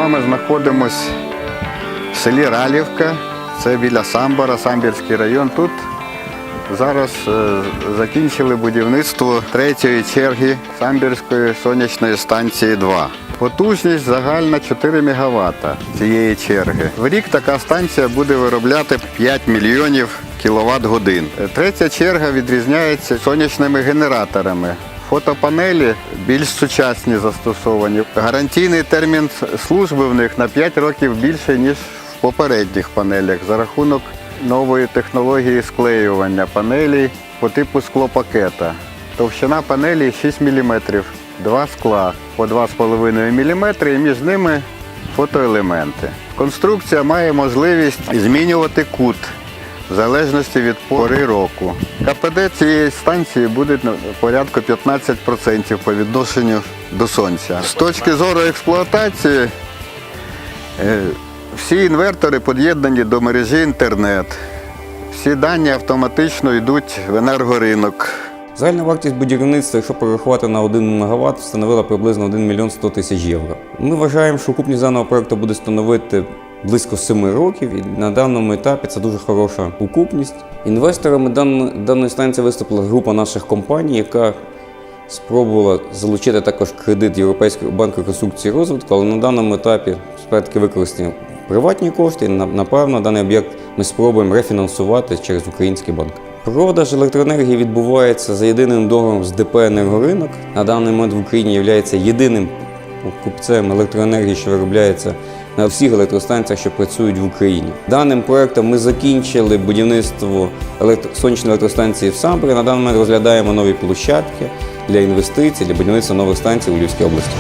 вами знаходимося в селі Ралівка, це біля Самбора, Самбірський район. Тут зараз закінчили будівництво третьої черги Самбірської сонячної станції 2. Потужність загальна 4 МВт цієї черги. В рік така станція буде виробляти 5 мільйонів кВт-годин. Третя черга відрізняється сонячними генераторами. Фотопанелі більш сучасні застосовані. Гарантійний термін служби в них на 5 років більше, ніж в попередніх панелях за рахунок нової технології склеювання панелей по типу склопакета. Товщина панелі 6 мм, 2 скла по 2,5 мм і між ними фотоелементи. Конструкція має можливість змінювати кут в залежності від пори року. КПД цієї станції буде порядку 15% по відношенню до сонця. З точки зору експлуатації, всі інвертори під'єднані до мережі інтернет. Всі дані автоматично йдуть в енергоринок. Загальна вартість будівництва, якщо порахувати на 1 МВт, становила приблизно 1 мільйон 100 тисяч євро. Ми вважаємо, що окупність даного проєкту буде становити близько 7 років, і на даному етапі це дуже хороша окупність. Інвесторами даної станції виступила група наших компаній, яка спробувала залучити також кредит Європейського банку реконструкції і розвитку, але на даному етапі спередки використані приватні кошти, і, напевно, даний об'єкт ми спробуємо рефінансувати через український банк. Продаж електроенергії відбувається за єдиним договором з ДП «Енергоринок». На даний момент в Україні є єдиним купцем електроенергії, що виробляється на всіх електростанціях, що працюють в Україні. Даним проєктом ми закінчили будівництво сонячної електростанції в Самборі. На даний момент розглядаємо нові площадки для інвестицій, для будівництва нових станцій у Львівській області.